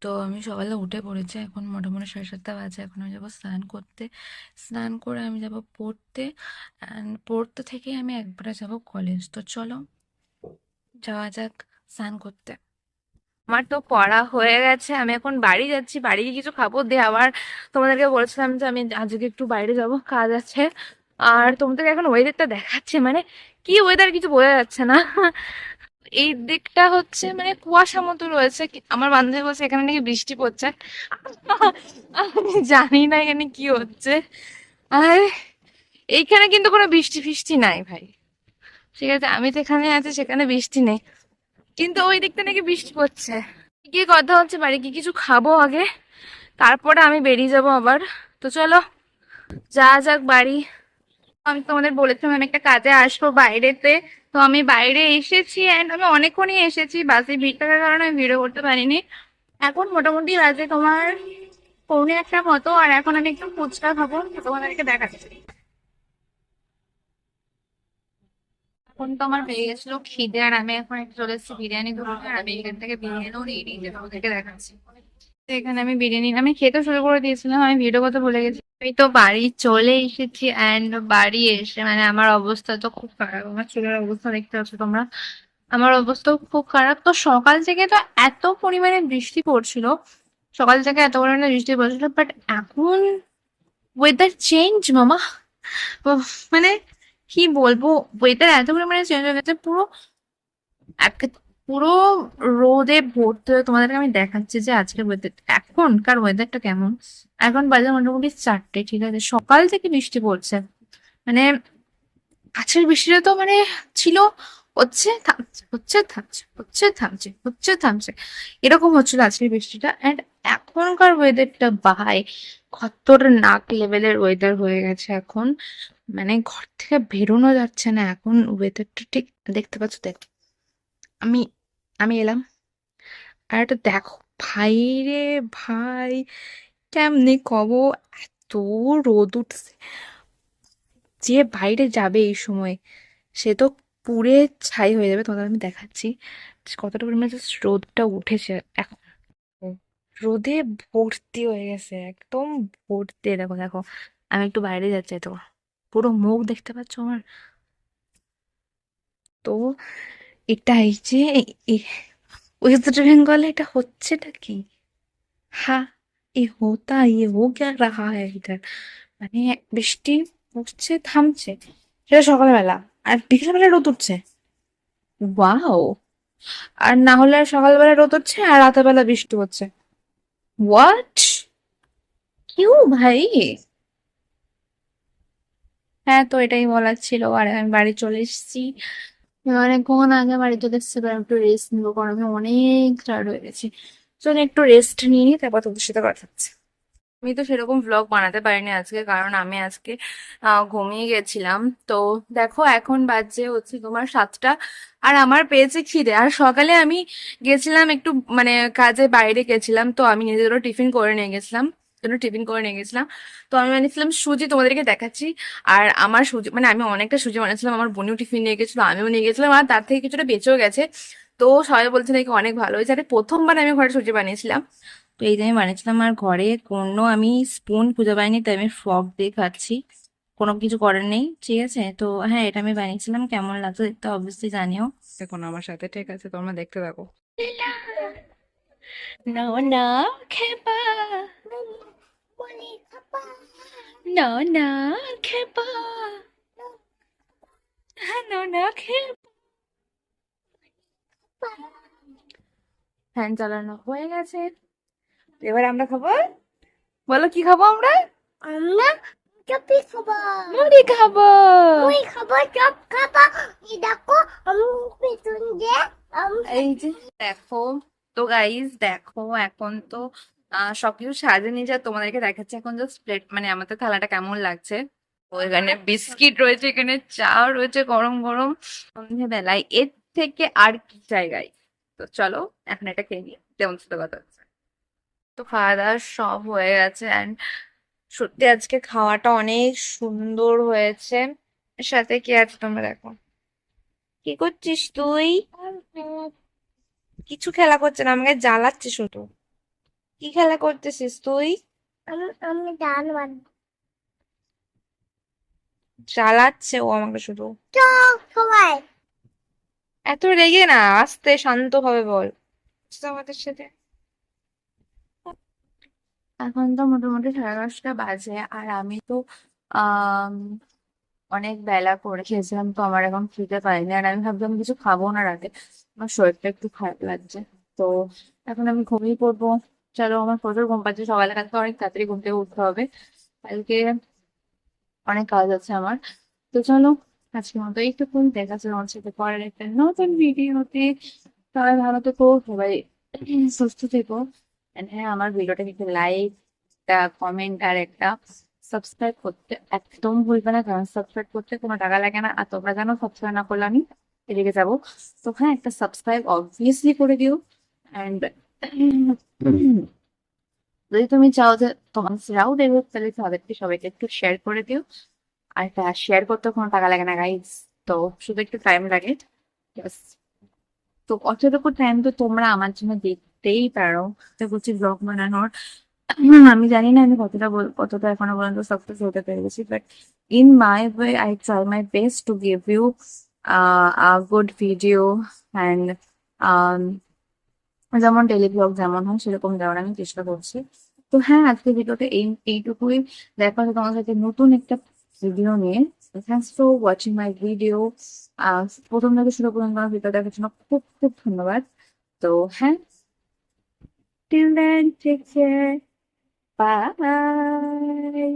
তো আমি সকালে উঠে পড়েছি, এখন মোটামুটি 7:30 বাজে। এখন আমি যাবো স্নান করতে। স্নান করে আমি যাব পড়তে, অ্যান্ড পড়তে থেকে আমি একবারে যাব কলেজ। তো চলো যাওয়া যাক স্নান করতে। আমার তো পড়া হয়ে গেছে, আমি এখন বাড়ি যাচ্ছি, বাড়ি গিয়ে কিছু খাবো দিয়ে আবার তোমাদেরকে বলছিলাম যে আমি আজকে একটু বাইরে যাব, কাজ আছে। আর তোমাদেরকে এখন ওয়েদারটা দেখাচ্ছে, মানে কি ওয়েদার কিছু বোঝা যাচ্ছে না। এই দিকটা হচ্ছে মানে কুয়াশা মতো রয়েছে, আমার বান্ধবী বলছে এখানে নাকি বৃষ্টি পড়ছে। আমি জানি না এখানে কি হচ্ছে। আর এইখানে কিন্তু কোনো বৃষ্টি ফিষ্টি নাই ভাই। ঠিক আছে, আমি তো এখানে আছি, সেখানে বৃষ্টি নেই, কিন্তু ওই দিকটা নাকি বৃষ্টি পড়ছে। গিয়ে কথা হচ্ছে, বাড়ি গিয়ে কিছু খাবো আগে, তারপরে আমি বেরিয়ে যাব আবার। তো চলো যা যাক বাড়ি। আমি তোমাদের বলেছিলাম আমি একটা কাজে আসবো বাইরেতে। তো আমি বাইরে এসেছি, এন্ড আমি অনেকক্ষণই এসেছি, বাসে ভিড় থাকার কারণে আমি ভিডিও করতে পারিনি। এখন মোটামুটি বাজে তোমার 1:45 মতো, আর এখন আমি একটু ফুচকা খাবো, তো তোমাদেরকে দেখাচ্ছি। এখন তো আমার পেয়ে গেছিল খিদে, আর আমি এখন একটু চলে এসেছি বিরিয়ানি ধরতে, আর আমি এখান থেকে বিরিয়ানিও নিয়ে নিই, যে তোমাদেরকে দেখাচ্ছি। তো এখানে আমি বিরিয়ানি আমি খেতে শুরু করে দিয়েছিলাম, আমি ভিডিও করতে ভুলে গেছি। আমি তো বাড়ি চলে এসেছি, এন্ড বাড়ি এসে মানে আমার অবস্থা তো খুব খারাপ, আমার চুলের অবস্থা দেখতে পাচ্ছ তোমরা। আমার অবস্থা খুব খারাপ। তো সকাল থেকে তো এত পরিমাণে বৃষ্টি পড়ছিল, সকাল থেকে এত পরিমাণে বৃষ্টি পড়ছিল, বাট এখন ওয়েদার চেঞ্জ মামা। উফ, মানে কি বলবো, ওয়েদার এত পরিমাণে চেঞ্জ হয়ে গেছে, পুরো পুরো রোদে ভর্তি হয়ে। তোমাদেরকে আমি দেখাচ্ছি যে আজকের ওয়েদার, এখনকার ওয়েদারটা কেমন। এখন বাজে মোটামুটি 4টে, ঠিক আছে, সকাল থেকে বৃষ্টি পড়ছে। মানে আজকের বৃষ্টিটা তো মানে ছিল, হচ্ছে থামছে, হচ্ছে থামছে, হচ্ছে থামছে, হচ্ছে থামছে, এরকম হচ্ছিল আজকের বৃষ্টিটা। এন্ড এখনকার ওয়েদারটা ভাই খতরনাক লেভেলের ওয়েদার হয়ে গেছে এখন। মানে ঘর থেকে বেরোনো যাচ্ছে না এখন, ওয়েদারটা ঠিক দেখতে পাচ্ছ। দেখো আমি আমি এলাম, আর এটা দেখো ভাই রে ভাই, কেমনে কব, এত রোদ উঠছে। যে বাইরে যাবে এই সময় সে তো পুড়ে ছাই হয়ে যাবে। তোমাদের আমি দেখাচ্ছি কতটা পরিমাণে just রোদটা উঠেছে এখন। রোদে ভর্তি হয়ে গেছে একদম, ভর্তি। দেখো দেখো, আমি একটু বাইরে যাচ্ছি তো পুরো মুখ দেখতে পাচ্ছ আমার। তো এটাই যে ওয়েস্ট বেঙ্গলে এটা হচ্ছেটা কি, হ্যাঁ, ये हो क्या रहा है इधर। মানে বৃষ্টি পড়ছে থামছে, সেটা সকালবেলা, আর বিকেলবেলা রোদ উঠছে। ওয়াও। আর না হলে আর সকালবেলা রোদ উঠছে আর রাতের বেলা বৃষ্টি হচ্ছে। হোয়াট, কিউ ভাই। হ্যাঁ, তো এটাই বলার ছিল। আর আমি বাড়ি চলে এসেছি, অনেকক্ষণ আগে বাড়ি চলে এসেছি। এবার একটু রেস্ট নিবো, কারণ আমি অনেক টায়ার্ড হয়ে গেছি। চলো একটু রেস্ট নিয়ে নিই, তারপর তোদের সাথে কথা হচ্ছে। আমি তো সেরকম ভ্লগ বানাতে পারিনি আজকে, কারণ আমি আজকে ঘুমিয়ে গেছিলাম। তো দেখো এখন বাজে হচ্ছে তোমার 7টা, আর আমার পেয়েছে খিদে। আর সকালে আমি গেছিলাম একটু মানে কাজে বাইরে গেছিলাম, তো আমি নিজেরও টিফিন করে নিয়ে গেছিলাম, টিফিন করে নিয়ে গেছিলাম। তো আমি বানিয়েছিলাম সুজি, তোমাদেরকে দেখাচ্ছি। আর আমার সুজি মানে আমি অনেকটা সুজি বানিয়েছিলাম, আমার বোনও টিফিন নিয়ে গেছিলো, আমিও নিয়ে গেছিলাম, আর তার থেকে কিছুটা বেঁচেও গেছে। তো সবাই বলছে নাকি অনেক ভালো হয়েছে। আরে প্রথমবার আমি ঘরে সুজি বানিয়েছিলাম, তো এই যে আমি বানিয়েছিলাম। আর ঘরে কোনো আমি স্পুন খুঁজে পাইনি, তাই আমি ফর্ক দিয়ে খাচ্ছি, কোনো কিছু করার নেই। ঠিক আছে, তো হ্যাঁ এটা আমি বানিয়েছিলাম, কেমন লাগতো দেখতে অবশ্যই জানিও। দেখুন আমার সাথে, ঠিক আছে, তোমরা দেখতে থাকো। না না খেপা, না না খেপা, না না খেপা। ফ্যান চালানো হয়ে গেছে, এবার আমরা খাবো। বলো কি খাবো আমরা? আমরা চপি খাবো, মুড়ি খাবো, মুড়ি খাবো, চপ খাবো। এই দেখো আমি পেছন দিয়ে এই যে দেখো। তো গাইস দেখো, এখন তো সবকিছু সাজে নিয়ে যা তোমাদেরকে দেখাচ্ছে। এখন জাস্ট প্লেট মানে আমাদের থালাটা কেমন লাগছে। তো এখানে বিস্কিট রয়েছে, এখানে চা রয়েছে গরম গরম সন্ধ্যেবেলায়, এর থেকে আর কি জায়গায়। তো চলো এখন এটা খেয়ে নিই, তেমন সাথে কথা হচ্ছে। তো খাওয়া দাওয়া সব হয়ে গেছে, অ্যান্ড সত্যি আজকে খাওয়াটা অনেক সুন্দর হয়েছে। সাথে কি আছে তোমরা দেখো। কি করছিস তুই? কিছু খেলা করছে না, আমাকে জ্বালাচ্ছে শুধু। কি খেলা করতেছিস তুই? আমি গান বাজ জ্বালাচ্ছে ও আমাকে শুধু। চুপ সবাই। এত রেগে না, আস্তে শান্ত ভাবে বল বুঝতে আমাদের সাথে। এখন তো মোটামুটি 10:30 বাজে, আর আমি তো আহ অনেক বেলা করে খেয়েছিলাম, তো আমার এখন খেতে পারিনি, আর আমি ভাবলাম কিছু খাবো না রাতে, আমার শরীরটা একটু খারাপ লাগছে। তো এখন আমি ঘুমিয়ে পড়বো। চলো, আমার প্রচুর ঘুম পাচ্ছে, সকালে কালকে অনেক তাড়াতাড়ি ঘুম থেকে উঠতে হবে, কালকে অনেক কাজ আছে আমার। তো চলো, আজকের মতো একটুক্ষণ দেখা যাচ্ছে তোমার সাথে পরের একটা নতুন ভিডিওতে। সবাই ভালো থেকো, সবাই সুস্থ থেকো। And হ্যাঁ, আমার ভিডিওটাকে একটু লাইক, একটা কমেন্ট আর একটা সাবস্ক্রাইব করতে একদম ভুলবে না, কারণ সাবস্ক্রাইব করতে কোনো টাকা লাগে না, আর তোমরা জানো সাবস্ক্রাইব না করলে আমি রেগে যাবো। তো হ্যাঁ, একটা সাবস্ক্রাইব অবভিয়াসলি করে দিও। অ্যান্ড যদি তুমি চাও যে তোমার সেরাও দেখবে, তাহলে তাদেরকে সবাইকে একটু শেয়ার করে দিও। আর এটা শেয়ার করতে কোনো টাকা লাগে না গাইজ, তো শুধু একটু টাইম লাগে। Yes. তো অতটুকু টাইম তো তোমরা আমার জন্য দেখতেই পারো। তো বলছি ব্লগ বানানোর, আমি জানি না আমি কতটা এখনো পর্যন্ত সাকসেস হতে পেরেছি, but in my way I try my best to give you a good video. And যেমন ডেলি ব্লগ যেমন হয় সেরকম দেওয়ার আমি চেষ্টা করছি। তো হ্যাঁ, আজকে ভিডিওতে এইটুকুই। দেখা হচ্ছে তোমার সাথে নতুন একটা ভিডিও নিয়ে। Thanks for watching my video. প্রথম থেকে শুরু পর্যন্ত আমার ভিডিও দেখার জন্য খুব খুব ধন্যবাদ। তো হ্যাঁ, till then take care, by.